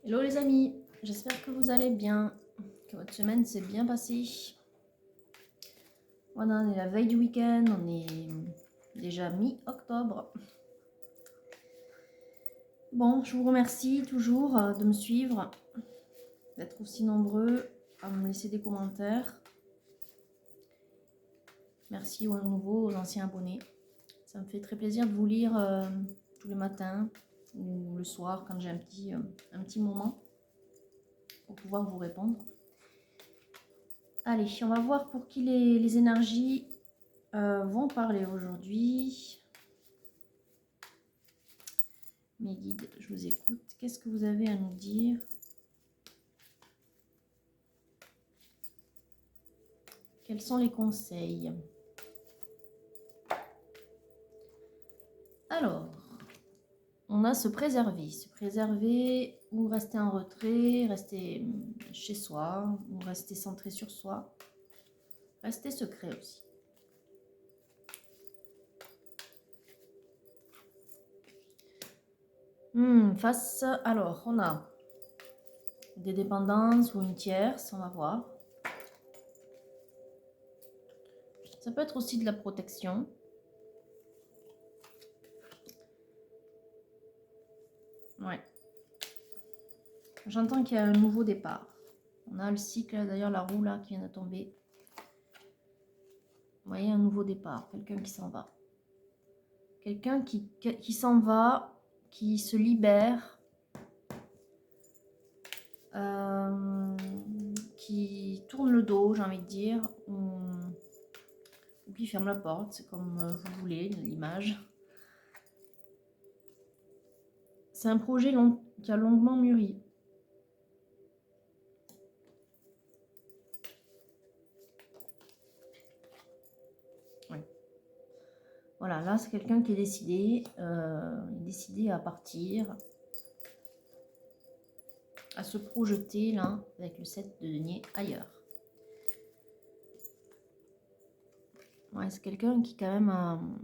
Hello les amis, j'espère que vous allez bien, que votre semaine s'est bien passée. Voilà, on est la veille du week-end, on est déjà mi-octobre. Bon, je vous remercie toujours de me suivre, d'être aussi nombreux à me laisser des commentaires. Merci aux nouveaux, aux anciens abonnés. Ça me fait très plaisir de vous lire tous les matins ou le soir quand j'ai un petit moment pour pouvoir vous répondre. Allez, on va voir pour qui les énergies vont parler aujourd'hui. Mes guides, je vous écoute. Qu'est-ce que vous avez à nous dire? Quels sont les conseils? Alors, on a se préserver ou rester en retrait, rester chez soi, ou rester centré sur soi, rester secret aussi. Alors, on a des dépendances ou une tierce, on va voir. Ça peut être aussi de la protection. Ouais. J'entends qu'il y a un nouveau départ. On a le cycle, d'ailleurs la roue là qui vient de tomber. Vous voyez, un nouveau départ, quelqu'un qui s'en va. Quelqu'un qui s'en va, qui se libère, qui tourne le dos, j'ai envie de dire, ou qui ferme la porte, c'est comme vous voulez, l'image. C'est un projet qui a longuement mûri. Ouais. Voilà, là c'est quelqu'un qui est décidé à partir, à se projeter là, avec le 7 de denier ailleurs. Ouais, c'est quelqu'un qui quand même...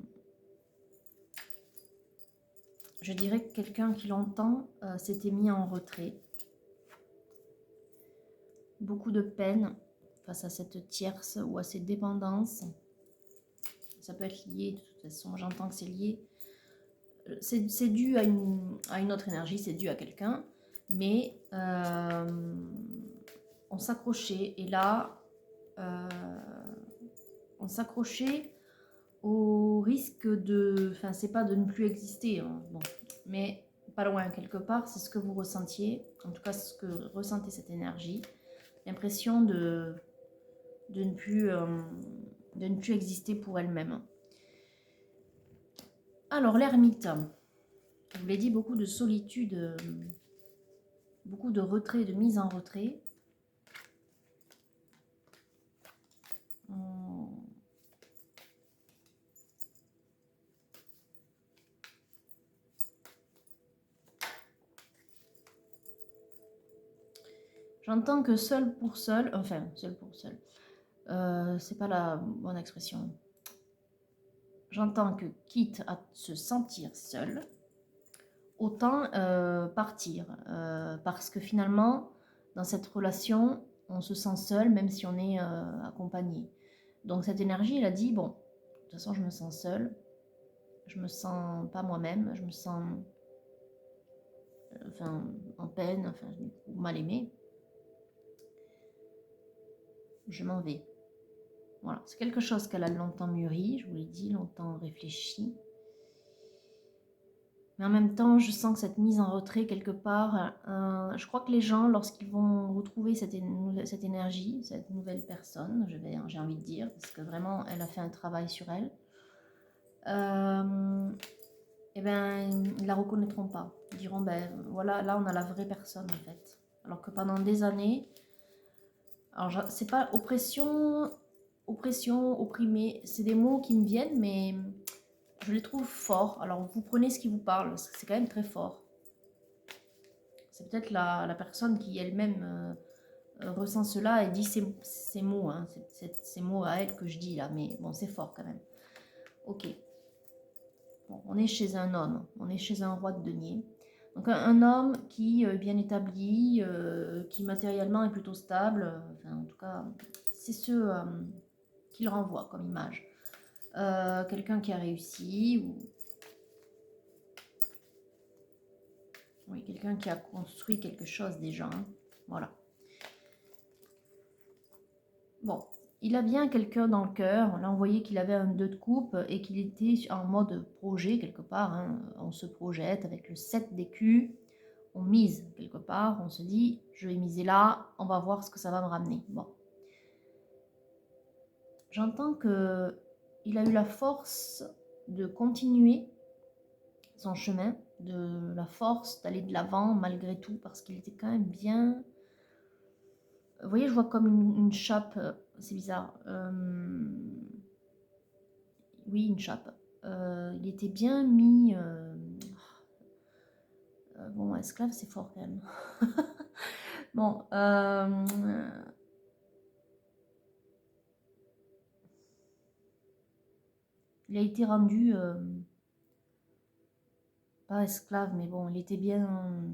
je dirais que quelqu'un qui longtemps s'était mis en retrait. Beaucoup de peine face à cette tierce ou à ces dépendances. Ça peut être lié, de toute façon, j'entends que c'est lié. C'est dû à une autre énergie, c'est dû à quelqu'un, mais on s'accrochait, et là, on s'accrochait au risque de... Enfin, c'est pas de ne plus exister, hein, bon, mais pas loin, quelque part, c'est ce que vous ressentiez, en tout cas, c'est ce que ressentait cette énergie, l'impression de ne plus exister pour elle-même. Alors, l'ermite, je vous l'ai dit, beaucoup de solitude, beaucoup de retrait, de mise en retrait. J'entends que seul pour seul, enfin, seul pour seul, c'est pas la bonne expression. J'entends que quitte à se sentir seul, autant partir. Parce que finalement, dans cette relation, on se sent seul, même si on est accompagné. Donc cette énergie, elle a dit, bon, de toute façon, je me sens seule, je me sens pas moi-même, je me sens en peine, mal aimée. Je m'en vais. Voilà, c'est quelque chose qu'elle a longtemps mûri, je vous l'ai dit, longtemps réfléchi. Mais en même temps, je sens que cette mise en retrait, quelque part, je crois que les gens, lorsqu'ils vont retrouver cette énergie, cette nouvelle personne, j'ai envie de dire, parce que vraiment, elle a fait un travail sur elle, eh ben, ils ne la reconnaîtront pas. Ils diront, ben voilà, là, on a la vraie personne, en fait. Alors que pendant des années, alors c'est pas oppression, opprimé, c'est des mots qui me viennent, mais je les trouve forts. Alors vous prenez ce qui vous parle, parce que c'est quand même très fort. C'est peut-être la personne qui elle-même ressent cela et dit ces mots, hein, ces mots à elle que je dis là, mais bon, c'est fort quand même. Ok. Bon, on est chez un homme, on est chez un roi de denier. Donc un homme qui est bien établi, qui matériellement est plutôt stable, enfin en tout cas, c'est ce qu'il renvoie comme image. Quelqu'un qui a réussi, ou oui, quelqu'un qui a construit quelque chose déjà, hein. Voilà. Bon, il a bien quelqu'un dans le cœur. Là, on voyait qu'il avait un 2 de coupe et qu'il était en mode projet quelque part, hein. On se projette avec le 7 d'écus. On mise quelque part. On se dit, je vais miser là. On va voir ce que ça va me ramener. Bon. J'entends qu'il a eu la force de continuer son chemin, de la force d'aller de l'avant malgré tout, parce qu'il était quand même bien... Vous voyez, je vois comme une chape, c'est bizarre. Oui, une chape. Il était bien mis... bon, esclave, c'est fort quand même. Bon, il a été rendu... pas esclave, mais bon, il était bien...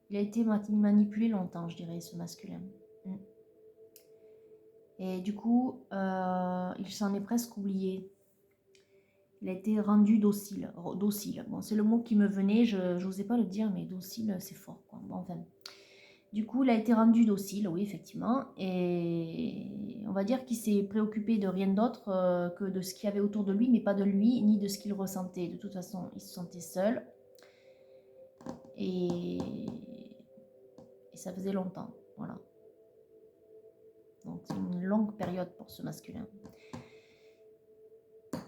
Il a été manipulé longtemps, je dirais, ce masculin. Et du coup, il s'en est presque oublié. Il a été rendu docile. Docile. Bon, c'est le mot qui me venait, je n'osais pas le dire, mais docile, c'est fort, quoi. Bon, enfin. Du coup, il a été rendu docile, oui, effectivement. Et on va dire qu'il s'est préoccupé de rien d'autre que de ce qu'il y avait autour de lui, mais pas de lui, ni de ce qu'il ressentait. De toute façon, il se sentait seul. Et ça faisait longtemps. Voilà. Donc, c'est une longue période pour ce masculin.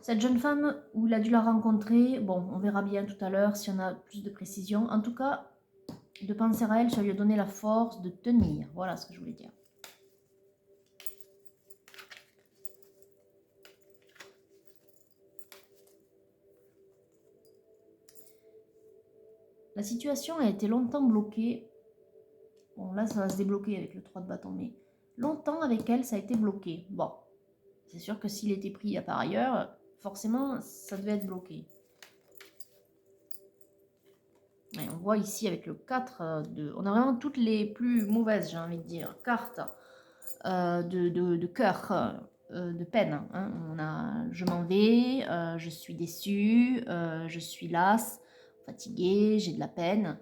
Cette jeune femme, où il a dû la rencontrer, bon, on verra bien tout à l'heure si on a plus de précision. En tout cas, de penser à elle, ça lui a donné la force de tenir. Voilà ce que je voulais dire. La situation a été longtemps bloquée. Bon, là, ça va se débloquer avec le 3 de bâton, mais longtemps avec elle, ça a été bloqué. Bon, c'est sûr que s'il était pris à par ailleurs, forcément, ça devait être bloqué. Et on voit ici avec le 4 de... On a vraiment toutes les plus mauvaises, j'ai envie de dire, cartes de cœur, de peine. Hein. On a je m'en vais, je suis déçue, je suis lasse, fatiguée, j'ai de la peine.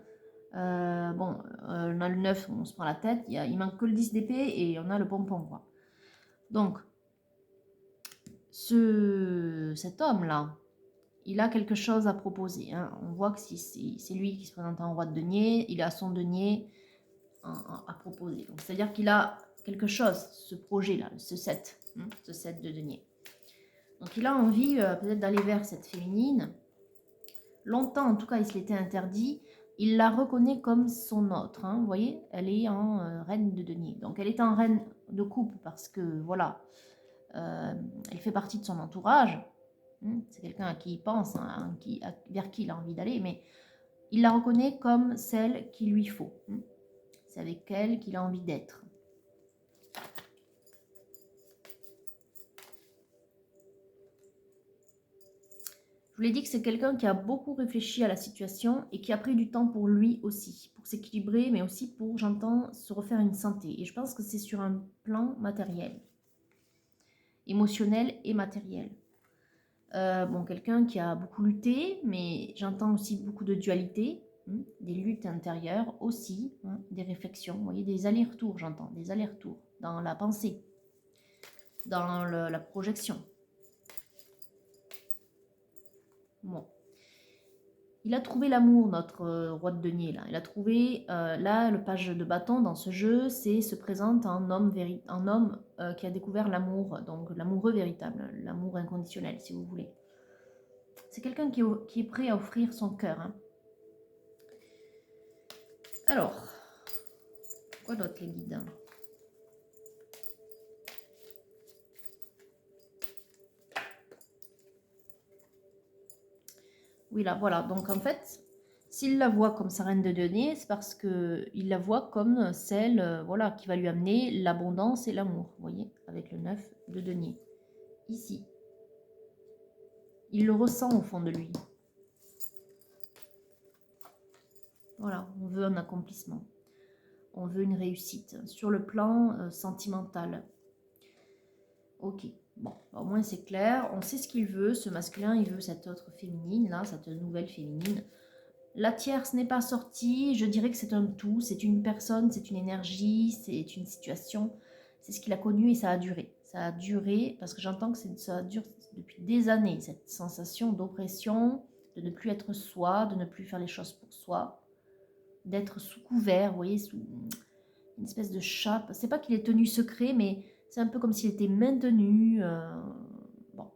Bon, on a le 9, on se prend la tête, il manque que le 10 d'épée et on a le pompon, quoi. Donc, cet homme-là, il a quelque chose à proposer. Hein. On voit que c'est lui qui se présente en roi de denier, il a son denier à proposer. Donc, c'est-à-dire qu'il a quelque chose, ce projet-là, ce 7, hein, ce 7 de denier. Donc, il a envie peut-être d'aller vers cette féminine. Longtemps, en tout cas, il se l'était interdit. Il la reconnaît comme son autre. Hein, vous voyez, elle est en reine de denier. Donc, elle est en reine de coupe parce que, voilà, elle fait partie de son entourage. Hein, c'est quelqu'un à qui il pense, hein, vers qui il a envie d'aller, mais il la reconnaît comme celle qu'il lui faut. Hein. C'est avec elle qu'il a envie d'être. Je vous l'ai dit que c'est quelqu'un qui a beaucoup réfléchi à la situation et qui a pris du temps pour lui aussi, pour s'équilibrer, mais aussi pour, j'entends, se refaire une santé. Et je pense que c'est sur un plan matériel, émotionnel et matériel. Bon, quelqu'un qui a beaucoup lutté, mais j'entends aussi beaucoup de dualité, hein, des luttes intérieures aussi, hein, des réflexions, vous voyez, des allers-retours, j'entends, des allers-retours dans la pensée, dans la projection. Bon. Il a trouvé l'amour, notre roi de denier, là. Il a trouvé, là, le page de bâton dans ce jeu, c'est se présente un homme, qui a découvert l'amour, donc l'amoureux véritable, l'amour inconditionnel, si vous voulez. C'est quelqu'un qui est prêt à offrir son cœur. Hein. Alors, quoi d'autre les guides? Oui, là, voilà. Donc, en fait, s'il la voit comme sa reine de denier, c'est parce qu'il la voit comme celle voilà, qui va lui amener l'abondance et l'amour. Vous voyez, avec le 9 de denier. Ici. Il le ressent au fond de lui. Voilà, on veut un accomplissement. On veut une réussite sur le plan sentimental. Ok, bon, au moins c'est clair. On sait ce qu'il veut. Ce masculin, il veut cette autre féminine, là, cette nouvelle féminine. La tierce n'est pas sortie. Je dirais que c'est un tout. C'est une personne, c'est une énergie, c'est une situation. C'est ce qu'il a connu et ça a duré. Ça a duré parce que j'entends que ça dure depuis des années, cette sensation d'oppression, de ne plus être soi, de ne plus faire les choses pour soi, d'être sous couvert, vous voyez, sous une espèce de chape. C'est pas qu'il est tenu secret, mais c'est un peu comme s'il était maintenu. Bon,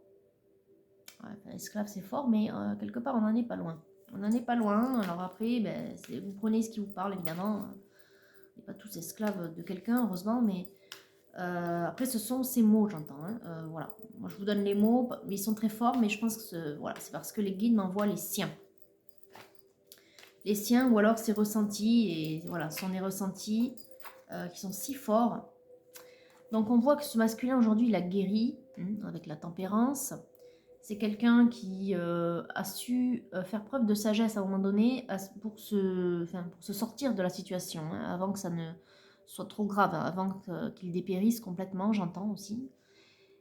ouais, enfin, esclave c'est fort, mais quelque part on n'en est pas loin. On n'en est pas loin. Alors après, ben, vous prenez ce qui vous parle, évidemment. On n'est pas tous esclaves de quelqu'un, heureusement, mais après ce sont ces mots, j'entends. Hein. Voilà. Moi je vous donne les mots, mais ils sont très forts, mais je pense que voilà, c'est parce que les guides m'envoient les siens. Les siens, ou alors c'est ressenti, et voilà, ce sont des ressentis qui sont si forts. Donc on voit que ce masculin aujourd'hui, il a guéri avec la tempérance. C'est quelqu'un qui a su faire preuve de sagesse à un moment donné pour se sortir de la situation, hein, avant que ça ne soit trop grave, hein, avant qu'il dépérisse complètement, j'entends aussi.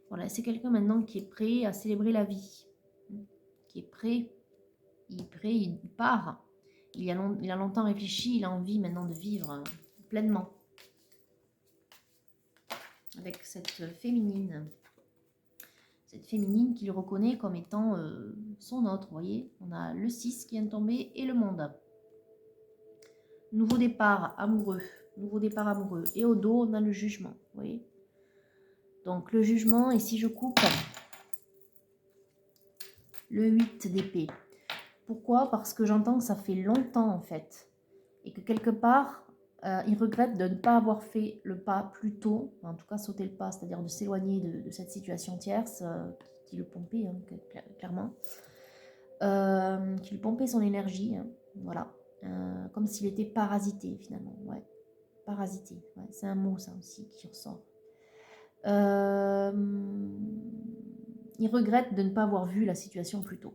Voilà, c'est quelqu'un maintenant qui est prêt à célébrer la vie, qui est prêt, il part. Il a longtemps réfléchi, il a envie maintenant de vivre pleinement avec cette féminine. Cette féminine qu'il reconnaît comme étant son autre, vous voyez. On a le 6 qui vient de tomber et le monde. Nouveau départ amoureux. Nouveau départ amoureux. Et au dos, on a le jugement, vous voyez. Donc le jugement, et si je coupe le 8 d'épée. Pourquoi? Parce que j'entends que ça fait longtemps en fait. Et que quelque part, il regrette de ne pas avoir fait le pas plus tôt. En tout cas, sauter le pas, c'est-à-dire de s'éloigner de cette situation tierce qui le pompait, hein, clairement. Qui lui pompait son énergie, hein, voilà. Comme s'il était parasité finalement, ouais. Parasité, ouais. C'est un mot ça aussi qui ressort. Il regrette de ne pas avoir vu la situation plus tôt.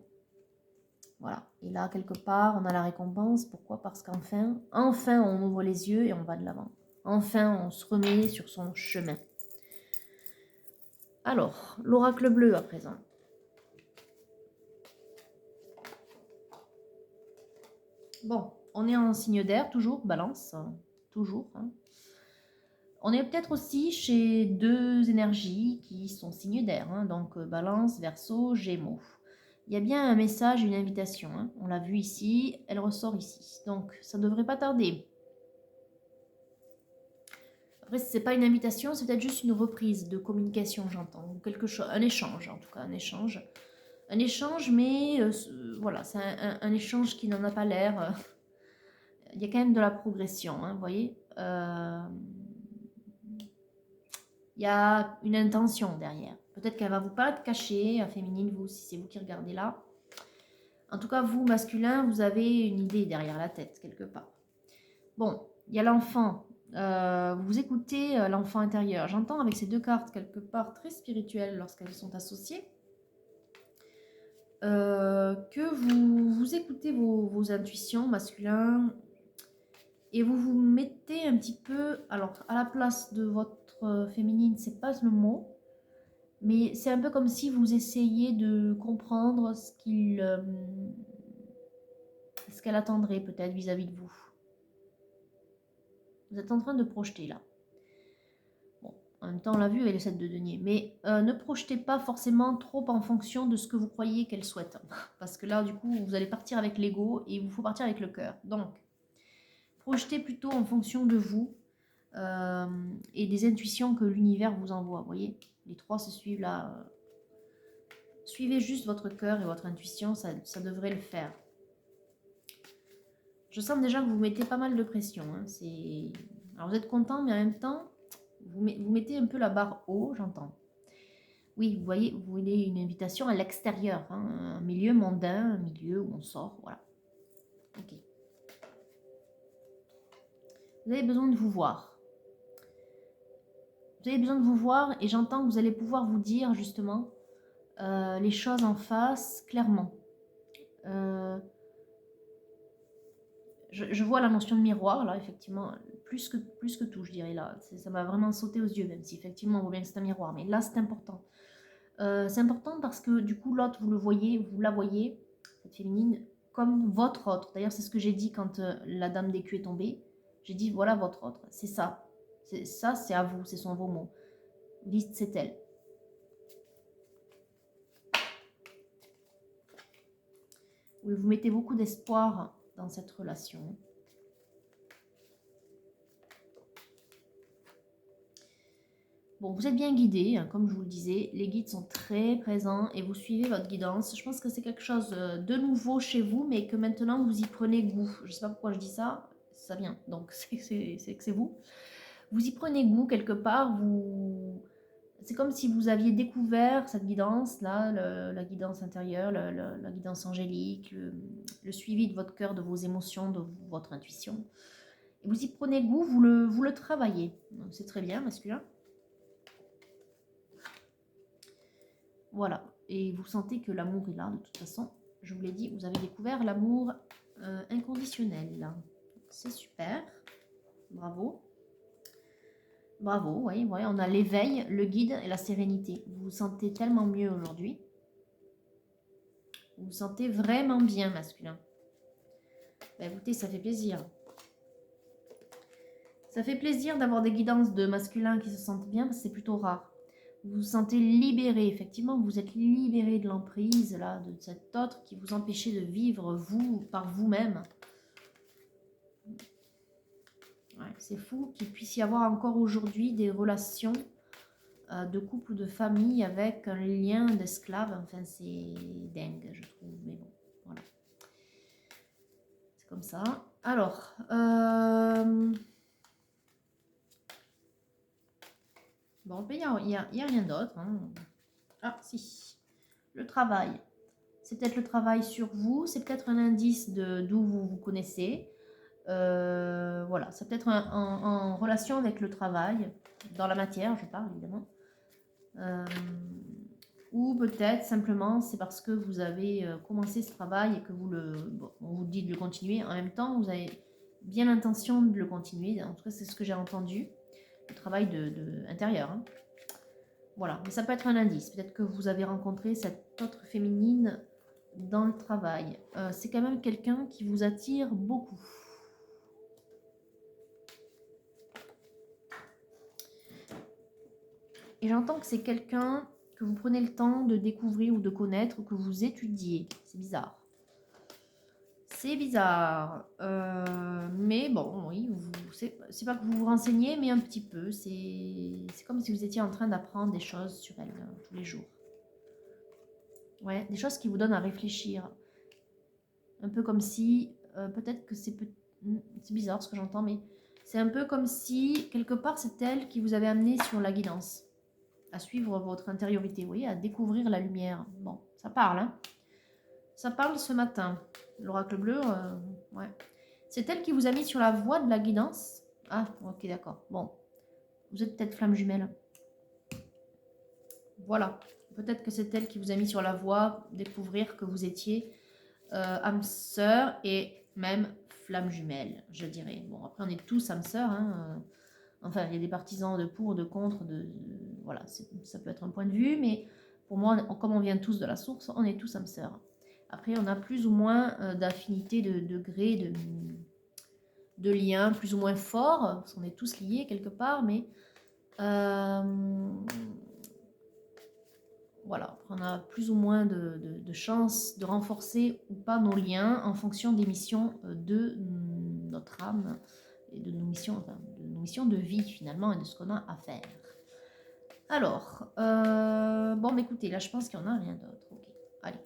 Voilà. Et là, quelque part, on a la récompense. Pourquoi? Parce qu'enfin, on ouvre les yeux et on va de l'avant. Enfin, on se remet sur son chemin. Alors, l'oracle bleu à présent. Bon, on est en signe d'air, toujours, balance, toujours. Hein. On est peut-être aussi chez deux énergies qui sont signes d'air, hein, donc balance, verseau, gémeaux. Il y a bien un message, une invitation, hein. On l'a vu ici, elle ressort ici, donc ça ne devrait pas tarder. Après, si ce n'est pas une invitation, c'est peut-être juste une reprise de communication, j'entends, ou quelque chose, un échange en tout cas, un échange. Un échange, mais voilà, c'est un échange qui n'en a pas l'air. Il y a quand même de la progression, hein, vous voyez. Il y a une intention derrière. Peut-être qu'elle va vous paraître cachée, féminine, vous, si c'est vous qui regardez là. En tout cas, vous, masculin, vous avez une idée derrière la tête, quelque part. Bon, il y a l'enfant. Vous écoutez l'enfant intérieur. J'entends avec ces deux cartes, quelque part, très spirituelles lorsqu'elles sont associées, que vous écoutez vos intuitions masculines et vous vous mettez un petit peu, alors à la place de votre féminine, c'est pas le mot, mais c'est un peu comme si vous essayiez de comprendre ce qu'elle attendrait peut-être vis-à-vis de vous. Vous êtes en train de projeter là. Bon, en même temps, on l'a vu avec le 7 de denier. Mais ne projetez pas forcément trop en fonction de ce que vous croyez qu'elle souhaite. Parce que là, du coup, vous allez partir avec l'ego et il vous faut partir avec le cœur. Donc, projetez plutôt en fonction de vous et des intuitions que l'univers vous envoie. Vous voyez, les trois se suivent là. Suivez juste votre cœur et votre intuition, ça devrait le faire. Je sens déjà que vous mettez pas mal de pression. Hein. Alors vous êtes content, mais en même temps, vous mettez un peu la barre haut, j'entends. Oui, vous voyez, vous voulez une invitation à l'extérieur, hein, un milieu mondain, un milieu où on sort, voilà. Ok. Vous avez besoin de vous voir. Vous avez besoin de vous voir et j'entends que vous allez pouvoir vous dire justement les choses en face clairement. je vois la notion de miroir, là, effectivement, plus que tout, je dirais, là. Ça m'a vraiment sauté aux yeux, même si, effectivement, on voit bien que c'est un miroir. Mais là, c'est important. C'est important parce que, du coup, l'autre, vous le voyez, vous la voyez, cette féminine, comme votre autre. D'ailleurs, c'est ce que j'ai dit quand la dame d'écu est tombée. J'ai dit, voilà votre autre. C'est ça. Ça, c'est à vous. Ce sont vos mots. Liste, c'est elle. Oui, vous mettez beaucoup d'espoir dans cette relation. Bon, vous êtes bien guidé, hein, comme je vous le disais. Les guides sont très présents et vous suivez votre guidance. Je pense que c'est quelque chose de nouveau chez vous, mais que maintenant vous y prenez goût. Je ne sais pas pourquoi je dis ça, ça vient. Donc, c'est que c'est vous. Vous y prenez goût quelque part. C'est comme si vous aviez découvert cette guidance-là, la guidance intérieure, la guidance angélique, le suivi de votre cœur, de vos émotions, de votre intuition. Et vous y prenez goût, vous le travaillez. C'est très bien, masculin. Voilà, et vous sentez que l'amour est là, de toute façon. Je vous l'ai dit, vous avez découvert l'amour inconditionnel. C'est super, bravo. Bravo, oui, on a l'éveil, le guide et la sérénité. Vous vous sentez tellement mieux aujourd'hui. Vous vous sentez vraiment bien, masculin. Ben, écoutez, ça fait plaisir. Ça fait plaisir d'avoir des guidances de masculins qui se sentent bien, parce que c'est plutôt rare. Vous vous sentez libéré, effectivement, vous êtes libéré de l'emprise, là, de cet autre qui vous empêchait de vivre vous, par vous-même. Ouais, c'est fou qu'il puisse y avoir encore aujourd'hui des relations de couple ou de famille avec un lien d'esclave. Enfin, c'est dingue, je trouve, mais bon, voilà. C'est comme ça. Alors, bon, il n'y a rien d'autre. Hein. Ah, si. Le travail. C'est peut-être le travail sur vous, c'est peut-être un indice d'où vous vous connaissez. Voilà, c'est peut-être en relation avec le travail, dans la matière, je parle évidemment. Ou peut-être simplement c'est parce que vous avez commencé ce travail et que on vous dit de le continuer. En même temps, vous avez bien l'intention de le continuer. En tout cas, c'est ce que j'ai entendu. Le travail intérieur. Hein. Voilà, mais ça peut être un indice. Peut-être que vous avez rencontré cette autre féminine dans le travail. C'est quand même quelqu'un qui vous attire beaucoup. Et j'entends que c'est quelqu'un que vous prenez le temps de découvrir ou de connaître ou que vous étudiez. C'est bizarre. C'est bizarre. Mais bon, oui, c'est pas que vous vous renseignez, mais un petit peu. C'est comme si vous étiez en train d'apprendre des choses sur elle tous les jours. Ouais, des choses qui vous donnent à réfléchir. Un peu comme si, peut-être que c'est bizarre ce que j'entends, mais c'est un peu comme si, quelque part, c'est elle qui vous avait amené sur la guidance, à suivre votre intériorité, vous voyez, à découvrir la lumière. Bon, ça parle, hein. Ça parle ce matin. L'oracle bleu, ouais. C'est elle qui vous a mis sur la voie de la guidance. Ah, ok, d'accord. Bon, vous êtes peut-être flamme jumelle. Voilà. Peut-être que c'est elle qui vous a mis sur la voie, découvrir que vous étiez âme sœur et même flamme jumelle, je dirais. Bon, après, on est tous âme sœur. Hein, enfin, il y a des partisans de pour, de contre. Voilà, ça peut être un point de vue, mais pour moi, comme on vient tous de la source, on est tous âme sœur. Après, on a plus ou moins d'affinité, de degrés, de liens plus ou moins forts, parce qu'on est tous liés quelque part, mais voilà, on a plus ou moins de chances de renforcer ou pas nos liens en fonction des missions de notre âme et de nos missions, de vie finalement et de ce qu'on a à faire. Alors, bon, bah, écoutez, là je pense qu'il n'y en a rien d'autre. Ok, allez.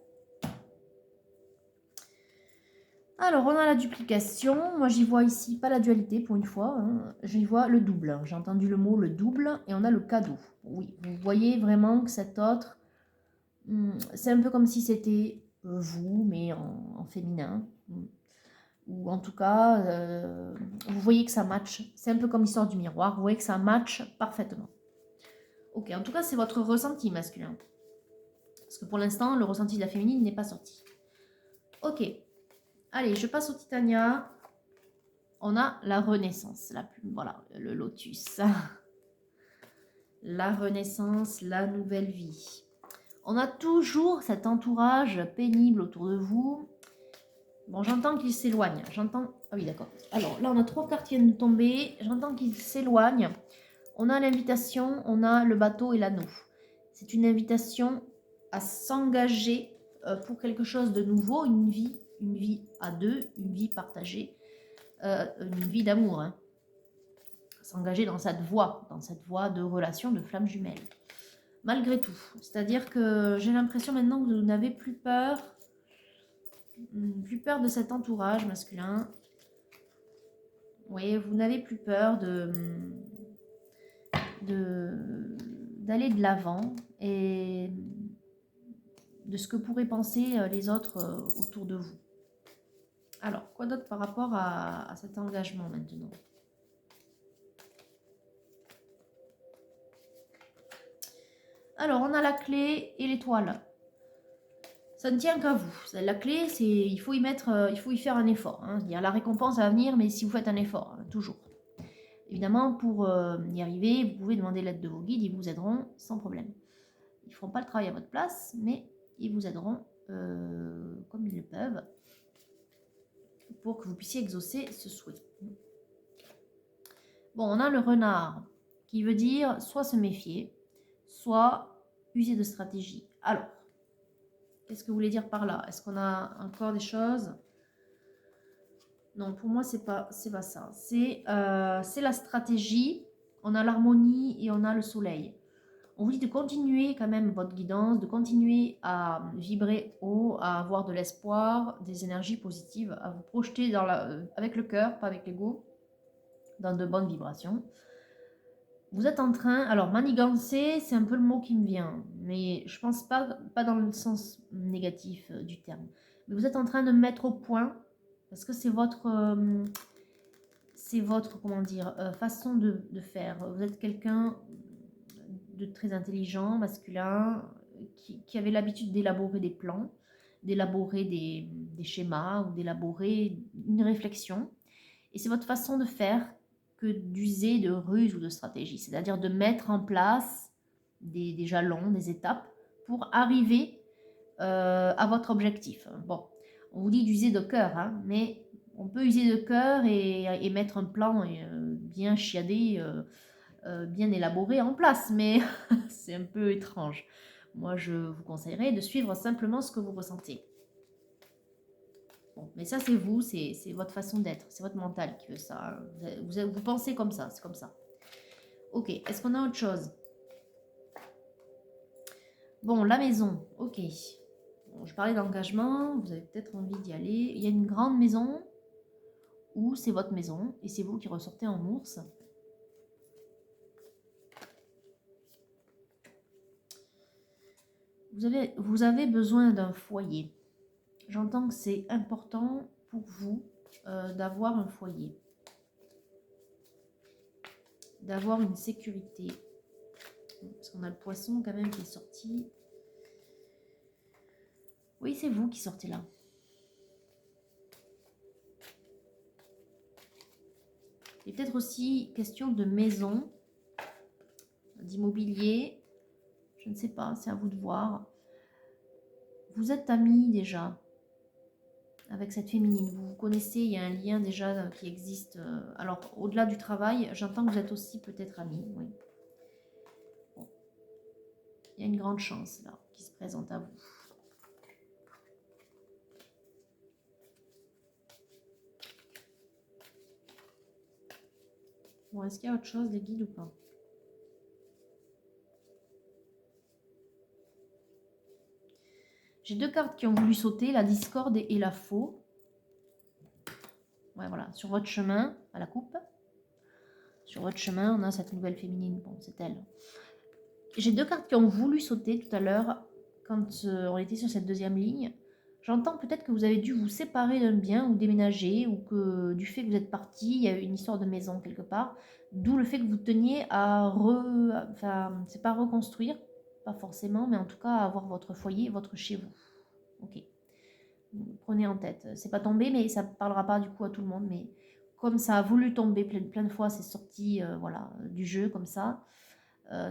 Alors, on a la duplication. Moi, j'y vois ici pas la dualité pour une fois. Hein. J'y vois le double. J'ai entendu le mot le double et on a le cadeau. Oui, vous voyez vraiment que cet autre, c'est un peu comme si c'était vous, mais en féminin. Ou en tout cas, vous voyez que ça match. C'est un peu comme l'histoire du miroir. Vous voyez que ça match parfaitement. Ok, en tout cas, c'est votre ressenti masculin. Parce que pour l'instant, le ressenti de la féminine n'est pas sorti. Ok. Allez, je passe au Titania. On a la renaissance, voilà, le lotus. La renaissance, la nouvelle vie. On a toujours cet entourage pénible autour de vous. Bon, j'entends qu'il s'éloigne. J'entends... Ah oui, d'accord. Alors, là, on a 3 cartes qui viennent de tomber. J'entends qu'il s'éloigne. On a l'invitation, on a le bateau et l'anneau. C'est une invitation à s'engager pour quelque chose de nouveau, une vie à deux, une vie partagée, une vie d'amour. Hein. S'engager dans cette voie de relation, de flamme jumelle. Malgré tout. C'est-à-dire que j'ai l'impression maintenant que vous n'avez plus peur de cet entourage masculin. Oui, vous n'avez plus peur d'aller de l'avant et de ce que pourraient penser les autres autour de vous. Alors, quoi d'autre par rapport à cet engagement maintenant? Alors, on a la clé et l'étoile. Ça ne tient qu'à vous. La clé, c'est il faut y faire un effort. Hein. C'est-à-dire la récompense va venir, mais si vous faites un effort, hein, toujours. Évidemment, pour y arriver, vous pouvez demander l'aide de vos guides, ils vous aideront sans problème. Ils ne feront pas le travail à votre place, mais ils vous aideront comme ils le peuvent pour que vous puissiez exaucer ce souhait. Bon, on a le renard qui veut dire soit se méfier, soit user de stratégie. Alors, qu'est-ce que vous voulez dire par là? Est-ce qu'on a encore des choses? Non, pour moi, c'est pas ça. C'est la stratégie. On a l'harmonie et on a le soleil. On vous dit de continuer quand même votre guidance, de continuer à vibrer haut, à avoir de l'espoir, des énergies positives, à vous projeter avec le cœur, pas avec l'ego, dans de bonnes vibrations. Vous êtes en train, alors manigancer, c'est un peu le mot qui me vient, mais je pense pas dans le sens négatif du terme. Mais vous êtes en train de mettre au point, parce que c'est votre, comment dire, façon de faire. Vous êtes quelqu'un de très intelligent, masculin, qui avait l'habitude d'élaborer des plans, d'élaborer des schémas ou d'élaborer une réflexion. Et c'est votre façon de faire que d'user de ruse ou de stratégie, c'est-à-dire de mettre en place des jalons, des étapes pour arriver à votre objectif. Bon, on vous dit d'user de cœur, hein, mais on peut user de cœur et mettre un plan bien chiadé, bien élaboré en place, mais c'est un peu étrange. Moi, je vous conseillerais de suivre simplement ce que vous ressentez. Bon, mais ça, c'est vous, c'est votre façon d'être, c'est votre mental qui veut ça. Vous pensez comme ça, c'est comme ça. Ok, est-ce qu'on a autre chose? Bon, la maison, ok. Bon, je parlais d'engagement, vous avez peut-être envie d'y aller. Il y a une grande maison où c'est votre maison et c'est vous qui ressortez en ours. Vous avez besoin d'un foyer. J'entends que c'est important pour vous d'avoir un foyer, d'avoir une sécurité. Parce qu'on a le poisson quand même qui est sorti. Oui, c'est vous qui sortez là. Il est peut-être aussi question de maison, d'immobilier. Je ne sais pas, c'est à vous de voir. Vous êtes amis déjà avec cette féminine. Vous vous connaissez, il y a un lien déjà qui existe. Alors, au-delà du travail, j'entends que vous êtes aussi peut-être amis. Oui. Bon. Il y a une grande chance là qui se présente à vous. Bon, est-ce qu'il y a autre chose, les guides, ou pas? J'ai 2 cartes qui ont voulu sauter, la discorde et la faux. Ouais, voilà, sur votre chemin à la coupe. Sur votre chemin, on a cette nouvelle féminine. Bon, c'est elle. J'ai 2 cartes qui ont voulu sauter tout à l'heure quand on était sur cette deuxième ligne. J'entends peut-être que vous avez dû vous séparer d'un bien ou déménager, ou que du fait que vous êtes parti, il y a eu une histoire de maison quelque part. D'où le fait que vous teniez à enfin, c'est pas reconstruire, pas forcément, mais en tout cas à avoir votre foyer, votre chez vous. Ok. Prenez en tête. C'est pas tombé, mais ça ne parlera pas du coup à tout le monde. Mais comme ça a voulu tomber plein de fois, c'est sorti voilà, du jeu comme ça,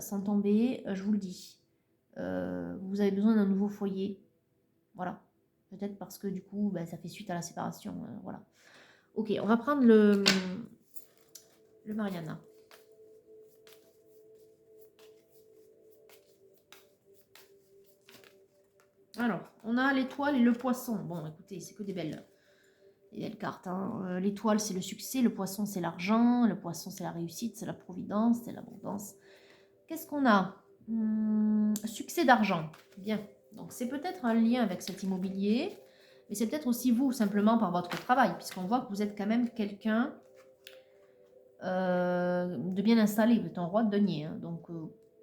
sans tomber, je vous le dis. Vous avez besoin d'un nouveau foyer. Voilà. Peut-être parce que du coup, ben, ça fait suite à la séparation. Voilà. Ok, on va prendre le Mariana. Alors, on a l'étoile et le poisson. Bon, écoutez, c'est que des belles cartes. Hein. L'étoile, c'est le succès. Le poisson, c'est l'argent. Le poisson, c'est la réussite, c'est la providence, c'est l'abondance. Qu'est-ce qu'on a? Succès d'argent. Bien. Donc, c'est peut-être un lien avec cet immobilier. Mais c'est peut-être aussi vous, simplement par votre travail. Puisqu'on voit que vous êtes quand même quelqu'un de bien installé. Vous êtes un roi de denier. Hein. Donc,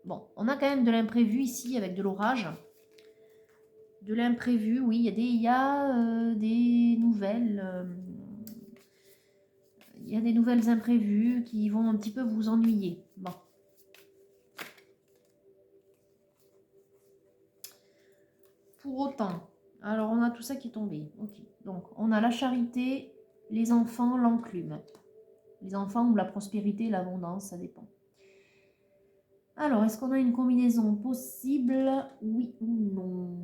bon, on a quand même de l'imprévu ici avec de l'orage. De l'imprévu, oui, il y a des nouvelles. Il y a des nouvelles imprévues qui vont un petit peu vous ennuyer. Bon. Pour autant, alors on a tout ça qui est tombé. Ok. Donc, on a la charité, les enfants, l'enclume. Les enfants ou la prospérité, l'abondance, ça dépend. Alors, est-ce qu'on a une combinaison possible? Oui ou non?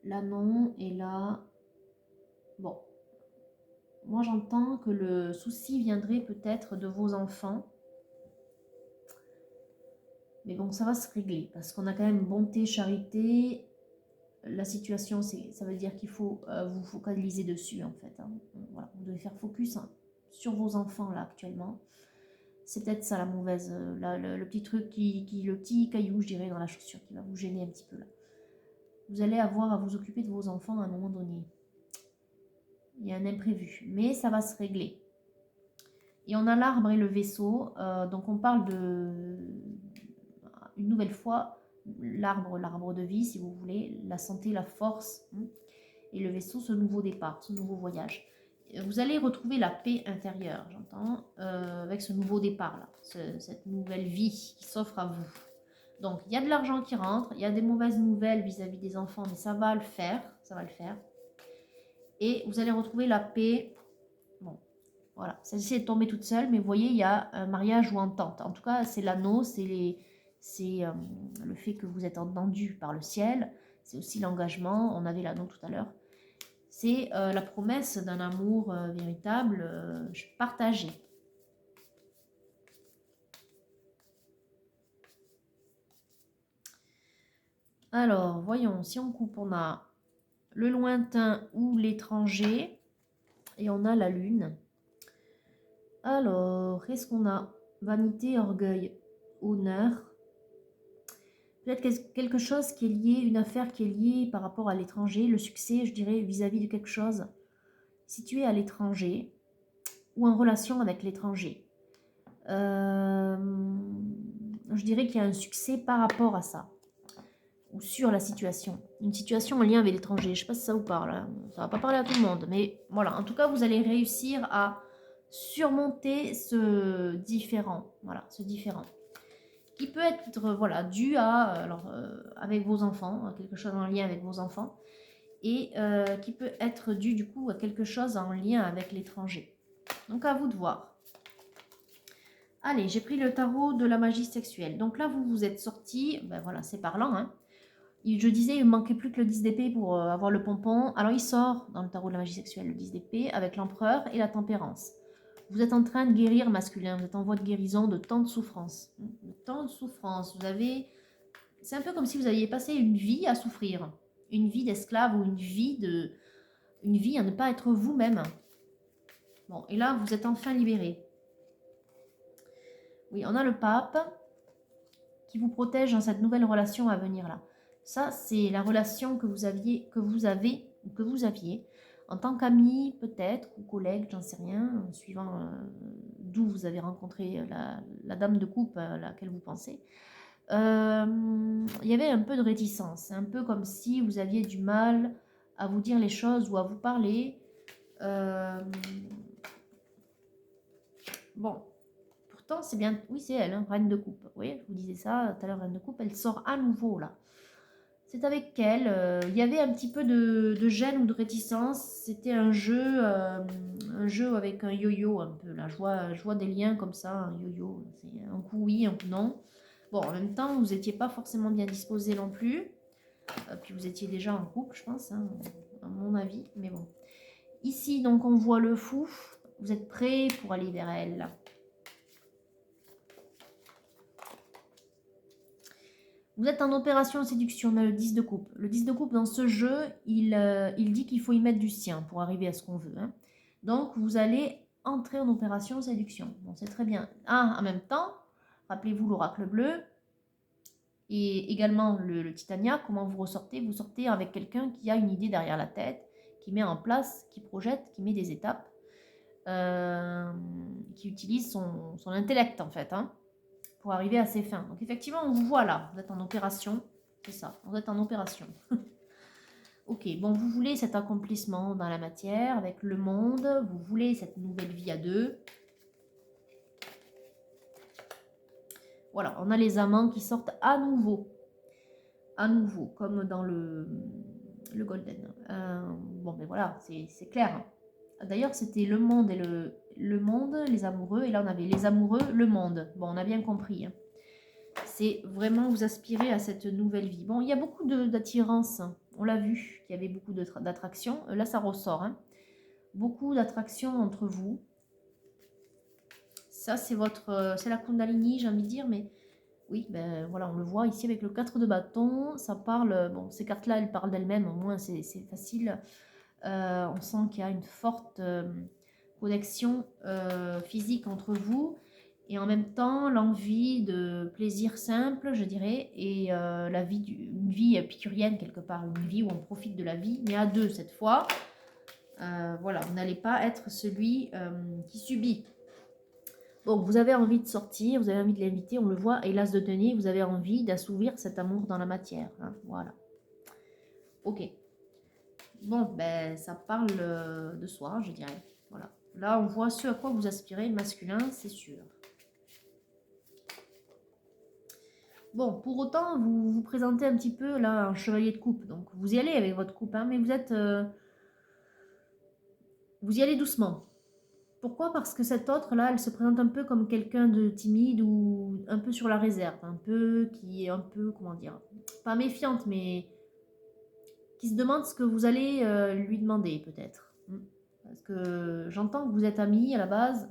Là, non. Et là, bon. Moi, j'entends que le souci viendrait peut-être de vos enfants. Mais bon, ça va se régler. Parce qu'on a quand même bonté, charité. La situation, ça veut dire qu'il faut vous focaliser dessus, en fait. Hein. Voilà, vous devez faire focus sur vos enfants, là, actuellement. C'est peut-être ça, la mauvaise... le petit truc, le petit caillou, je dirais, dans la chaussure, qui va vous gêner un petit peu, là. Vous allez avoir à vous occuper de vos enfants à un moment donné. Il y a un imprévu. Mais ça va se régler. Et on a l'arbre et le vaisseau. Donc, on parle de... Une nouvelle fois, l'arbre de vie, si vous voulez, la santé, la force, hein, et le vaisseau, ce nouveau départ, ce nouveau voyage. Vous allez retrouver la paix intérieure, j'entends, avec ce nouveau départ-là, cette nouvelle vie qui s'offre à vous. Donc, il y a de l'argent qui rentre, il y a des mauvaises nouvelles vis-à-vis des enfants, mais ça va le faire, ça va le faire. Et vous allez retrouver la paix. Bon, voilà, celle-ci est tombée toute seule, mais vous voyez, il y a un mariage ou entente. En tout cas, c'est l'anneau, c'est le fait que vous êtes entendu par le ciel, c'est aussi l'engagement, on avait l'anneau tout à l'heure. C'est la promesse d'un amour véritable, partagé. Alors, voyons, si on coupe, on a le lointain ou l'étranger, et on a la lune. Alors, qu'est-ce qu'on a? Vanité, orgueil, honneur. Peut-être quelque chose qui est lié, une affaire qui est liée par rapport à l'étranger, le succès, je dirais, vis-à-vis de quelque chose situé à l'étranger ou en relation avec l'étranger. Je dirais qu'il y a un succès par rapport à ça ou sur la situation. Une situation en lien avec l'étranger. Je ne sais pas si ça vous parle. Hein. Ça ne va pas parler à tout le monde. Mais voilà, en tout cas, vous allez réussir à surmonter ce différent. Voilà, ce différent. Qui peut être voilà, dû à, avec vos enfants, quelque chose en lien avec vos enfants. Et qui peut être dû du coup à quelque chose en lien avec l'étranger. Donc à vous de voir. Allez, j'ai pris le tarot de la magie sexuelle. Donc là, vous vous êtes sorti, ben voilà, c'est parlant, hein. Je disais, il ne manquait plus que le 10 d'épée pour avoir le pompon. Alors il sort dans le tarot de la magie sexuelle, le 10 d'épée, avec l'empereur et la tempérance. Vous êtes en train de guérir masculin, vous êtes en voie de guérison de tant de souffrance. De tant de souffrance, vous avez... C'est un peu comme si vous aviez passé une vie à souffrir. Une vie d'esclave ou une vie à ne pas être vous-même. Bon, et là, vous êtes enfin libéré. Oui, on a le pape qui vous protège dans cette nouvelle relation à venir là. Ça, c'est la relation que vous aviez en tant qu'ami peut-être, ou collègue, j'en sais rien, suivant d'où vous avez rencontré la dame de coupe à laquelle vous pensez. Il y avait un peu de réticence, un peu comme si vous aviez du mal à vous dire les choses ou à vous parler. Bon, pourtant c'est bien, oui c'est elle, hein, reine de coupe. Vous voyez, je vous disais ça tout à l'heure, reine de coupe, elle sort à nouveau là. C'est avec elle. Il y avait un petit peu de gêne ou de réticence. C'était un jeu avec un yo-yo un peu. Là, je vois des liens comme ça, un yo-yo. C'est un coup oui, un coup non. Bon, en même temps, vous n'étiez pas forcément bien disposé non plus. Puis vous étiez déjà en couple, je pense, hein, à mon avis. Mais bon. Ici, donc, on voit le fou. Vous êtes prêts pour aller vers elle. Vous êtes en opération séduction, on a le 10 de coupe. Le 10 de coupe, dans ce jeu, il dit qu'il faut y mettre du sien pour arriver à ce qu'on veut. Hein. Donc, vous allez entrer en opération séduction. Bon, c'est très bien. Ah, en même temps, rappelez-vous l'oracle bleu et également le Titania. Comment vous ressortez? Vous sortez avec quelqu'un qui a une idée derrière la tête, qui met en place, qui projette, qui met des étapes, qui utilise son intellect, en fait. Hein, pour arriver à ses fins. Donc effectivement, on vous voit là, vous êtes en opération, c'est ça, vous êtes en opération. Ok, bon, vous voulez cet accomplissement dans la matière, avec le monde, vous voulez cette nouvelle vie à deux. Voilà, on a les amants qui sortent à nouveau, comme dans le Golden. Bon, ben voilà, c'est clair. D'ailleurs, c'était le monde et le monde, les amoureux, et là on avait les amoureux, le monde. Bon, on a bien compris. Hein. C'est vraiment vous aspirer à cette nouvelle vie. Bon, il y a beaucoup d'attirance, on l'a vu, qu'il y avait beaucoup d'attraction. Là, ça ressort. Hein. Beaucoup d'attraction entre vous. Ça, c'est c'est la Kundalini, j'ai envie de dire, mais oui, ben voilà, on le voit ici avec le 4 de bâton. Ça parle, bon, ces cartes-là, elles parlent d'elles-mêmes, au moins c'est facile. On sent qu'il y a une forte connexion physique entre vous. Et en même temps, l'envie de plaisir simple, je dirais, et une vie épicurienne quelque part, une vie où on profite de la vie, mais à deux cette fois. Voilà, vous n'allez pas être celui qui subit. Bon, vous avez envie de sortir, vous avez envie de l'inviter, on le voit, et l'as de denier, vous avez envie d'assouvir cet amour dans la matière. Hein, voilà. Ok. Bon, ben, ça parle de soi, je dirais. Voilà. Là, on voit ce à quoi vous aspirez, masculin, c'est sûr. Bon, pour autant, vous vous présentez un petit peu là en chevalier de coupe. Donc, vous y allez avec votre coupe, hein, mais vous y allez doucement. Pourquoi? Parce que cette autre là, elle se présente un peu comme quelqu'un de timide ou un peu sur la réserve, un peu qui est un peu, comment dire, pas méfiante, mais qui se demande ce que vous allez lui demander peut-être. Parce que j'entends que vous êtes amis à la base.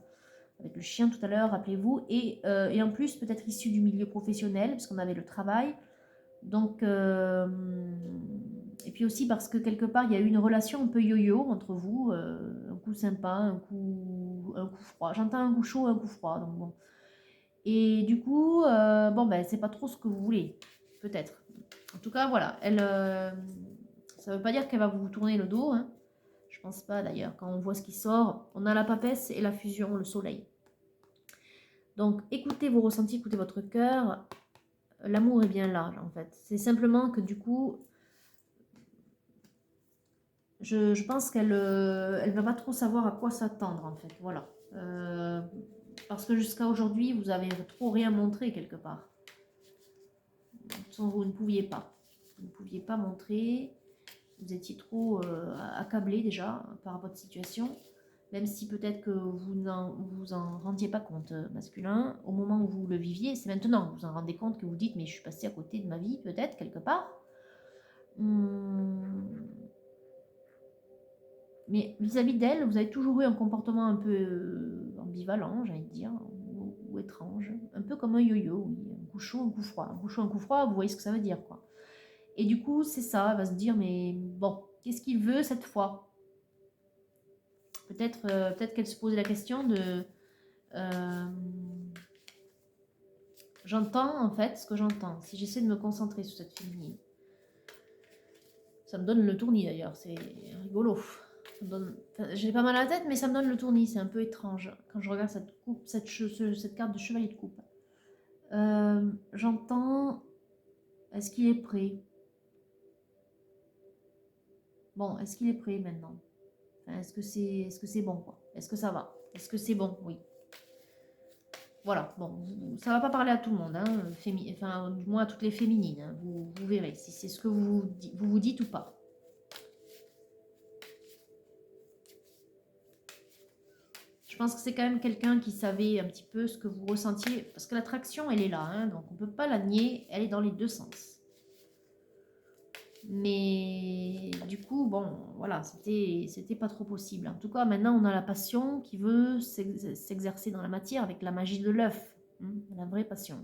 Avec le chien tout à l'heure, rappelez-vous, et en plus peut-être issu du milieu professionnel, parce qu'on avait le travail. Donc, et puis aussi parce que quelque part, il y a eu une relation un peu yo-yo entre vous, un coup sympa, un coup froid. J'entends un coup chaud, un coup froid, donc bon. Et du coup, bon, ben, c'est pas trop ce que vous voulez, peut-être. En tout cas, voilà, ça veut pas dire qu'elle va vous tourner le dos, hein. Je pense pas d'ailleurs, quand on voit ce qui sort, on a la papesse et la fusion, le soleil. Donc, écoutez vos ressentis, écoutez votre cœur. L'amour est bien là, en fait. C'est simplement que du coup, je pense qu'elle elle va pas trop savoir à quoi s'attendre, en fait. Voilà. Parce que jusqu'à aujourd'hui, vous avez trop rien montré quelque part. Vous ne pouviez pas. Vous ne pouviez pas montrer. Vous étiez trop accablé déjà par votre situation. Même si peut-être que vous en rendiez pas compte, masculin, au moment où vous le viviez, c'est maintenant que vous en rendez compte, que vous dites, mais je suis passée à côté de ma vie, peut-être, quelque part. Mais vis-à-vis d'elle, vous avez toujours eu un comportement un peu ambivalent, j'ai envie de dire, ou étrange. Un peu comme un yo-yo, oui. Un coup chaud, un coup froid. Un coup chaud, un coup froid, vous voyez ce que ça veut dire, quoi. Et du coup, c'est ça, elle va se dire, mais bon, qu'est-ce qu'il veut cette fois? Peut-être qu'elle se posait la question de... j'entends, en fait, ce que j'entends. Si j'essaie de me concentrer sur cette féminine, ça me donne le tournis, d'ailleurs. C'est rigolo. J'ai pas mal à la tête, mais ça me donne le tournis. C'est un peu étrange quand je regarde cette carte de chevalier de coupe. J'entends... Est-ce qu'il est prêt? Bon, est-ce qu'il est prêt maintenant? Enfin, est-ce que c'est bon, quoi? Est-ce que ça va? Est-ce que c'est bon? Oui. Voilà, bon, ça va pas parler à tout le monde, hein, enfin, du moins à toutes les féminines, hein, vous verrez si c'est ce que vous dites ou pas. Je pense que c'est quand même quelqu'un qui savait un petit peu ce que vous ressentiez, parce que l'attraction, elle est là, hein, donc on ne peut pas la nier, elle est dans les deux sens. Mais du coup, bon, voilà, c'était pas trop possible. En tout cas, maintenant, on a la passion qui veut s'exercer dans la matière avec la magie de l'œuf, hein, la vraie passion.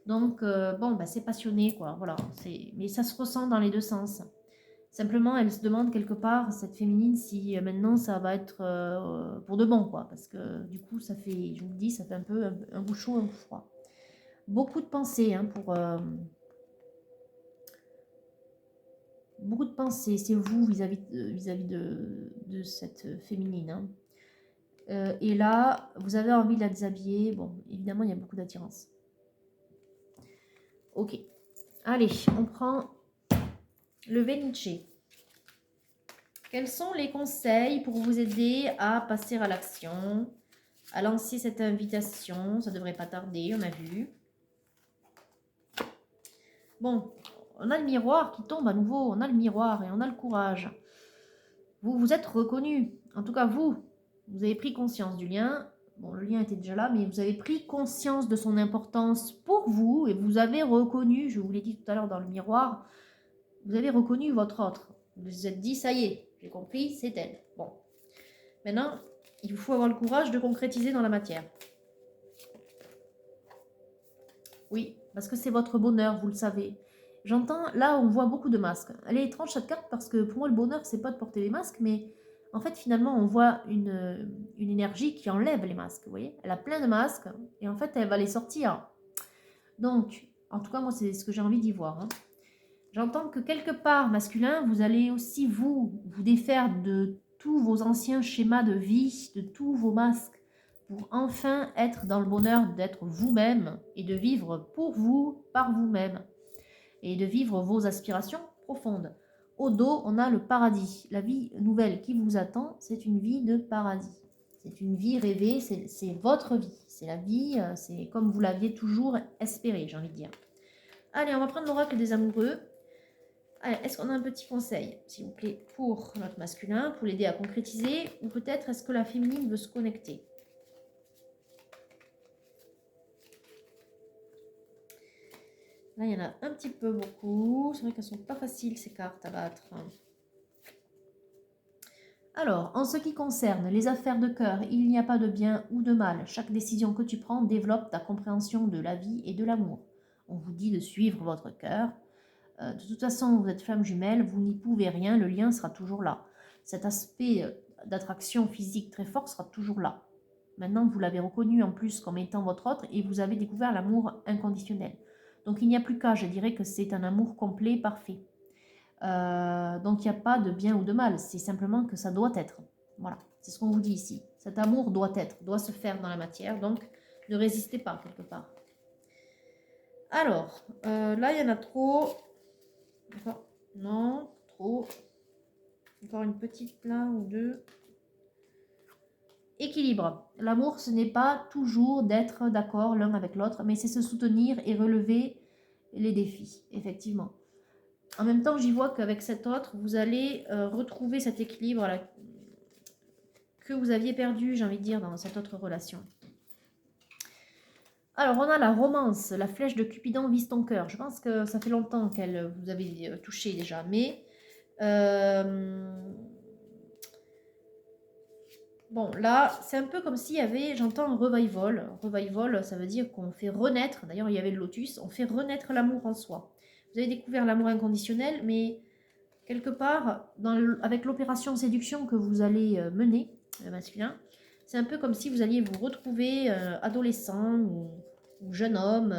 Donc, bon, bah, c'est passionné, quoi, voilà. Mais ça se ressent dans les deux sens. Simplement, elle se demande quelque part, cette féminine, si maintenant ça va être pour de bon, quoi. Parce que du coup, ça fait, je vous le dis, ça fait un peu un goût chaud, un goût froid. Beaucoup de pensées, hein, beaucoup de pensées, c'est vous vis-à-vis de cette féminine, hein. Et là, vous avez envie de la déshabiller. Bon, évidemment, il y a beaucoup d'attirance. Ok. Allez, on prend le Venice. Quels sont les conseils pour vous aider à passer à l'action, à lancer cette invitation? Ça ne devrait pas tarder, on a vu. Bon, on a le miroir qui tombe à nouveau, on a le miroir et on a le courage. Vous vous êtes reconnu, en tout cas vous avez pris conscience du lien. Bon, le lien était déjà là, mais vous avez pris conscience de son importance pour vous et vous avez reconnu, je vous l'ai dit tout à l'heure dans le miroir, vous avez reconnu votre autre. Vous vous êtes dit, ça y est, j'ai compris, c'est elle. Bon, maintenant, il vous faut avoir le courage de concrétiser dans la matière. Oui, parce que c'est votre bonheur, vous le savez. J'entends, là, on voit beaucoup de masques. Elle est étrange cette carte parce que pour moi, le bonheur, c'est pas de porter les masques, mais en fait, finalement, on voit une énergie qui enlève les masques, vous voyez. Elle a plein de masques et en fait, elle va les sortir. Donc, en tout cas, moi, c'est ce que j'ai envie d'y voir, hein. J'entends que quelque part, masculin, vous allez aussi vous défaire de tous vos anciens schémas de vie, de tous vos masques, pour enfin être dans le bonheur d'être vous-même et de vivre pour vous, par vous-même, et de vivre vos aspirations profondes. Au dos, on a le paradis. La vie nouvelle qui vous attend, c'est une vie de paradis. C'est une vie rêvée, c'est votre vie. C'est la vie, c'est comme vous l'aviez toujours espéré, j'ai envie de dire. Allez, on va prendre l'oracle des amoureux. Est-ce qu'on a un petit conseil, s'il vous plaît, pour notre masculin, pour l'aider à concrétiser, ou peut-être est-ce que la féminine veut se connecter? Là, il y en a un petit peu beaucoup. C'est vrai qu'elles ne sont pas faciles, ces cartes à battre. Alors, en ce qui concerne les affaires de cœur, il n'y a pas de bien ou de mal. Chaque décision que tu prends développe ta compréhension de la vie et de l'amour. On vous dit de suivre votre cœur. De toute façon, vous êtes flamme jumelle, vous n'y pouvez rien, le lien sera toujours là. Cet aspect d'attraction physique très fort sera toujours là. Maintenant, vous l'avez reconnu en plus comme étant votre autre et vous avez découvert l'amour inconditionnel. Donc il n'y a plus qu'à, je dirais que c'est un amour complet, parfait. Donc il n'y a pas de bien ou de mal, c'est simplement que ça doit être. Voilà, c'est ce qu'on vous dit ici. Cet amour doit être, doit se faire dans la matière, donc ne résistez pas quelque part. Alors, là il y en a trop. Encore, non, trop. Encore une petite là ou deux. Équilibre. L'amour, ce n'est pas toujours d'être d'accord l'un avec l'autre, mais c'est se soutenir et relever les défis, effectivement. En même temps, j'y vois qu'avec cet autre, vous allez retrouver cet équilibre là, que vous aviez perdu, j'ai envie de dire, dans cette autre relation. Alors, on a la romance, la flèche de Cupidon vise ton cœur. Je pense que ça fait longtemps qu'elle vous avait touché déjà, mais bon, là, c'est un peu comme s'il y avait, j'entends un revival. Revival, ça veut dire qu'on fait renaître, d'ailleurs il y avait le lotus, on fait renaître l'amour en soi. Vous avez découvert l'amour inconditionnel, mais quelque part, avec l'opération séduction que vous allez mener, masculin, c'est un peu comme si vous alliez vous retrouver adolescent ou jeune homme,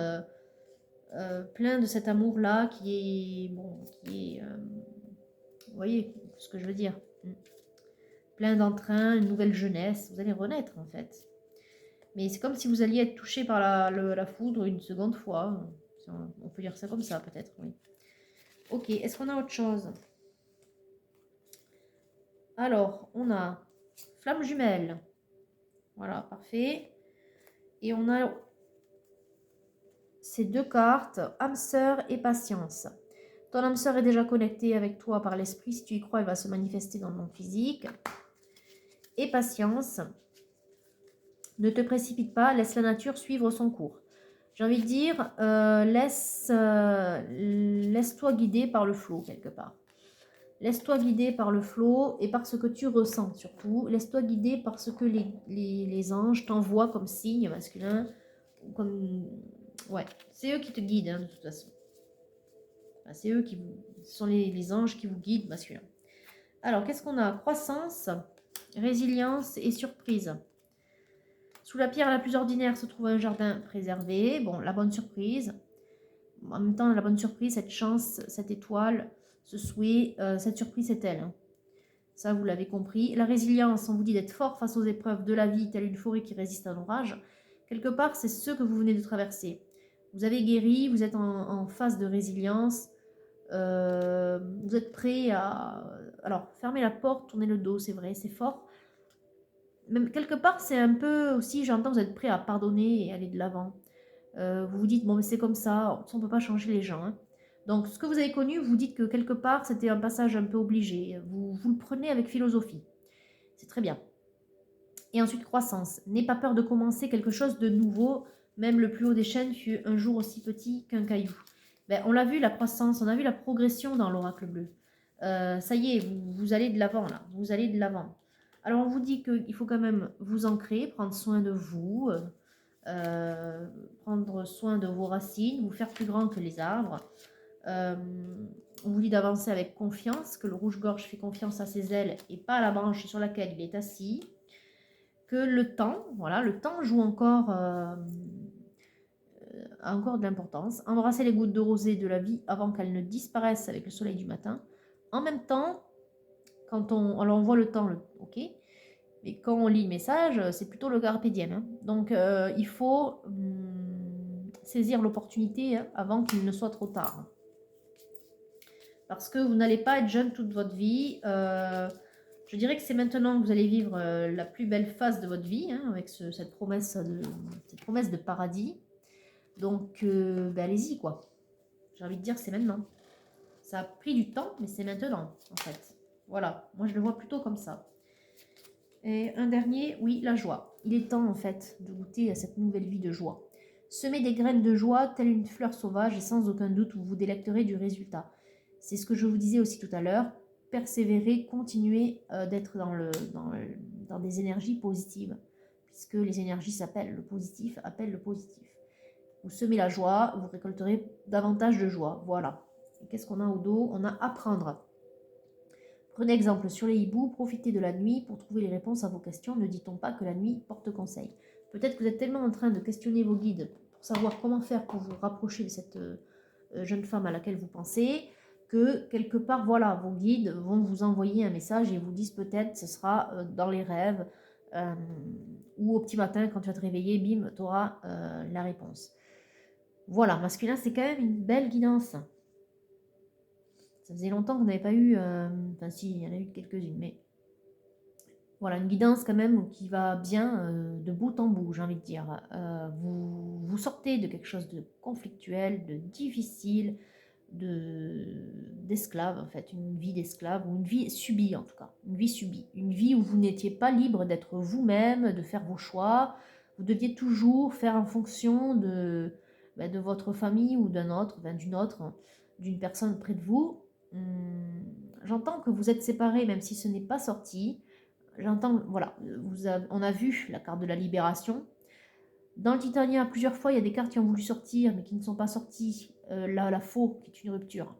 plein de cet amour-là qui est, bon, vous voyez ce que je veux dire, plein d'entrain, une nouvelle jeunesse, vous allez renaître en fait. Mais c'est comme si vous alliez être touché par la foudre une seconde fois. On peut dire ça comme ça peut-être, oui. Ok, est-ce qu'on a autre chose? Alors, on a flamme jumelle. Voilà, parfait. Et on a ces deux cartes, âme sœur et patience. Ton âme sœur est déjà connectée avec toi par l'esprit. Si tu y crois, elle va se manifester dans le monde physique. Et patience. Ne te précipite pas, laisse la nature suivre son cours. J'ai envie de dire, laisse-toi guider par le flot quelque part. Laisse-toi guider par le flot et par ce que tu ressens surtout. Laisse-toi guider par ce que les anges t'envoient comme signe masculin. Comme... Ouais, c'est eux qui te guident hein, de toute façon. Enfin, c'est eux qui vous... Ce sont les anges qui vous guident masculin. Alors, qu'est-ce qu'on a? Croissance, résilience et surprise. Sous la pierre la plus ordinaire se trouve un jardin préservé. Bon, la bonne surprise. En même temps, la bonne surprise, cette chance, cette étoile, ce souhait, cette surprise, c'est elle. Hein. Ça, vous l'avez compris. La résilience, on vous dit d'être fort face aux épreuves de la vie, telle une forêt qui résiste à l'orage. Quelque part, c'est ce que vous venez de traverser. Vous avez guéri, vous êtes en phase de résilience. Vous êtes prêt à... Alors, fermez la porte, tournez le dos, c'est vrai, c'est fort. Même quelque part, c'est un peu aussi, j'entends, vous êtes prêt à pardonner et aller de l'avant. Vous vous dites, bon, mais c'est comme ça, on ne peut pas changer les gens. Hein. Donc, ce que vous avez connu, vous dites que quelque part, c'était un passage un peu obligé. Vous le prenez avec philosophie. C'est très bien. Et ensuite, croissance. N'aie pas peur de commencer quelque chose de nouveau. Même le plus haut des chaînes fut un jour aussi petit qu'un caillou. Ben, on l'a vu, la croissance, on a vu la progression dans l'oracle bleu. Ça y est, vous allez de l'avant, là. Vous allez de l'avant. Alors, on vous dit qu'il faut quand même vous ancrer, prendre soin de vous, prendre soin de vos racines, vous faire plus grand que les arbres. On vous dit d'avancer avec confiance, que le rouge-gorge fait confiance à ses ailes et pas à la branche sur laquelle il est assis. Que le temps, voilà, le temps joue encore, a encore de l'importance. Embrasser les gouttes de rosée de la vie avant qu'elles ne disparaissent avec le soleil du matin. En même temps, quand alors on voit le temps, ok, mais quand on lit le message, c'est plutôt le carpe diem. Hein. Donc il faut saisir l'opportunité hein, avant qu'il ne soit trop tard. Parce que vous n'allez pas être jeune toute votre vie. Je dirais que c'est maintenant que vous allez vivre la plus belle phase de votre vie, hein, avec cette promesse de paradis. Donc, allez-y, quoi. J'ai envie de dire, c'est maintenant. Ça a pris du temps, mais c'est maintenant, en fait. Voilà, moi je le vois plutôt comme ça. Et un dernier, oui, la joie. Il est temps, en fait, de goûter à cette nouvelle vie de joie. Semez des graines de joie, telle une fleur sauvage, et sans aucun doute, vous vous délecterez du résultat. C'est ce que je vous disais aussi tout à l'heure. Persévérer, continuer d'être dans des énergies positives, puisque les énergies s'appellent, le positif appelle le positif. Vous semez la joie, vous récolterez davantage de joie. Voilà. Et qu'est-ce qu'on a au dos? On a apprendre. Prenez exemple sur les hiboux, profitez de la nuit pour trouver les réponses à vos questions. Ne dit-on pas que la nuit porte conseil? Peut-être que vous êtes tellement en train de questionner vos guides pour savoir comment faire pour vous rapprocher de cette jeune femme à laquelle vous pensez, que quelque part, voilà, vos guides vont vous envoyer un message et vous disent peut-être ce sera dans les rêves ou au petit matin quand tu vas te réveiller, bim, tu auras la réponse. Voilà, masculin, c'est quand même une belle guidance. Ça faisait longtemps qu'on n'avait pas eu... Enfin si, il y en a eu quelques-unes, mais... Voilà, une guidance quand même qui va bien de bout en bout, j'ai envie de dire. Vous sortez de quelque chose de conflictuel, de difficile, d'esclave en fait, une vie d'esclave, ou une vie subie en tout cas, une vie subie. Une vie où vous n'étiez pas libre d'être vous-même, de faire vos choix. Vous deviez toujours faire en fonction de votre famille ou d'une autre, hein, d'une personne près de vous. J'entends que vous êtes séparés, même si ce n'est pas sorti. J'entends, voilà, on a vu la carte de la libération. Dans le Titania, plusieurs fois, il y a des cartes qui ont voulu sortir, mais qui ne sont pas sorties. La faux, qui est une rupture.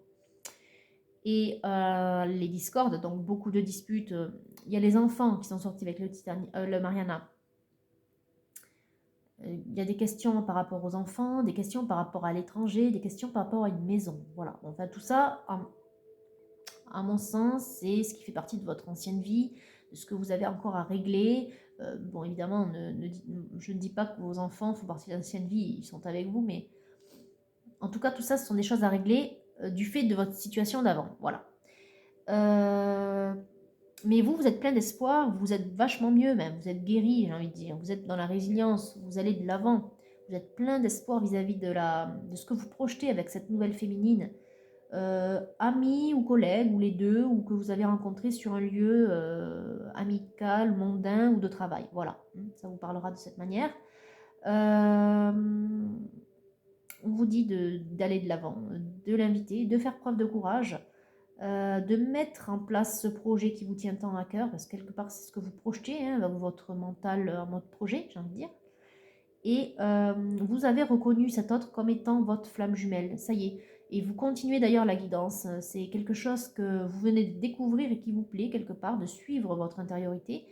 Et les discordes, donc beaucoup de disputes. Il y a les enfants qui sont sortis avec le Mariana. Il y a des questions par rapport aux enfants, des questions par rapport à l'étranger, des questions par rapport à une maison. Voilà, enfin tout ça, à mon sens, c'est ce qui fait partie de votre ancienne vie, de ce que vous avez encore à régler. Bon, évidemment, je ne dis pas que vos enfants font partie de l'ancienne vie, ils sont avec vous, mais en tout cas, tout ça, ce sont des choses à régler du fait de votre situation d'avant. Voilà. Mais vous, vous êtes plein d'espoir, vous êtes vachement mieux même, vous êtes guéri, j'ai envie de dire. Vous êtes dans la résilience, vous allez de l'avant. Vous êtes plein d'espoir vis-à-vis de ce que vous projetez avec cette nouvelle féminine. Amis ou collègues, ou les deux, ou que vous avez rencontré sur un lieu amical, mondain ou de travail. Voilà, ça vous parlera de cette manière. On vous dit d'aller de l'avant, de l'inviter, de faire preuve de courage, de mettre en place ce projet qui vous tient tant à cœur, parce que quelque part c'est ce que vous projetez, hein, avec votre mental en mode projet, j'ai envie de dire. Et vous avez reconnu cet autre comme étant votre flamme jumelle, ça y est. Et vous continuez d'ailleurs la guidance, c'est quelque chose que vous venez de découvrir et qui vous plaît quelque part, de suivre votre intériorité.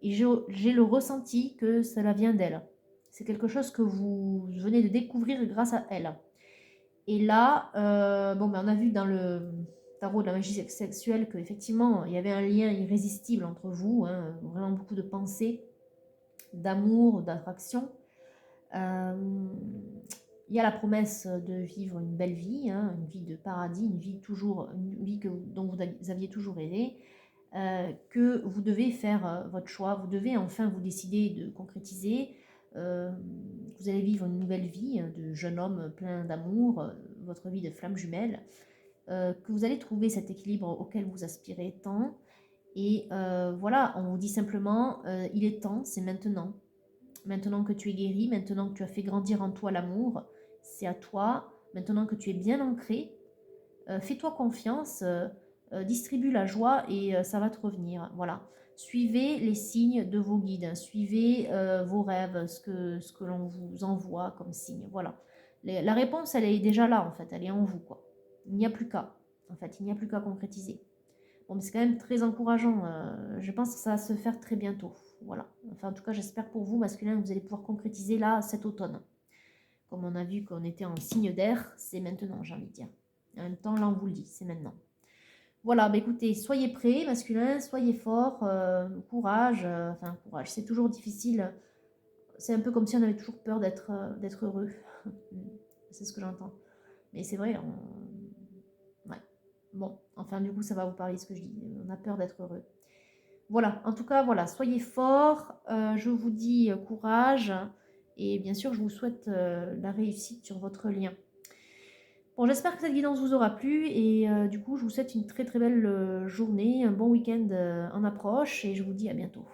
Et j'ai le ressenti que cela vient d'elle. C'est quelque chose que vous venez de découvrir grâce à elle. Et là, bon, ben, on a vu dans le tarot de la magie sexuelle qu'effectivement, il y avait un lien irrésistible entre vous, hein, vraiment beaucoup de pensées, d'amour, d'attraction. Il y a la promesse de vivre une belle vie, hein, une vie de paradis, une vie dont vous aviez toujours rêvé, que vous devez faire votre choix, vous devez enfin vous décider de concrétiser. Vous allez vivre une nouvelle vie de jeune homme plein d'amour, votre vie de flamme jumelle, que vous allez trouver cet équilibre auquel vous aspirez tant. Et voilà, on vous dit simplement, il est temps, c'est maintenant. Maintenant que tu es guéri, maintenant que tu as fait grandir en toi l'amour, c'est à toi. Maintenant que tu es bien ancré, fais-toi confiance, distribue la joie et ça va te revenir. Voilà. Suivez les signes de vos guides, suivez vos rêves, ce que l'on vous envoie comme signe. Voilà. La réponse, elle est déjà là, en fait, elle est en vous, quoi. Il n'y a plus qu'à. En fait, il n'y a plus qu'à concrétiser. Bon, mais c'est quand même très encourageant. Je pense que ça va se faire très bientôt. Voilà. Enfin, en tout cas, j'espère pour vous, masculin, que vous allez pouvoir concrétiser là, cet automne. Comme on a vu qu'on était en signe d'air, c'est maintenant, j'ai envie de dire. En même temps, là, on vous le dit, c'est maintenant. Voilà, bah écoutez, soyez prêts, masculin, soyez forts, courage. Enfin, courage, c'est toujours difficile. C'est un peu comme si on avait toujours peur d'être heureux. C'est ce que j'entends. Mais c'est vrai, ouais. Bon, enfin, du coup, ça va vous parler de ce que je dis. On a peur d'être heureux. Voilà, en tout cas, voilà, soyez forts. Je vous dis courage. Et bien sûr, je vous souhaite la réussite sur votre lien. Bon, j'espère que cette guidance vous aura plu. Et du coup, je vous souhaite une très très belle journée, un bon week-end en approche. Et je vous dis à bientôt.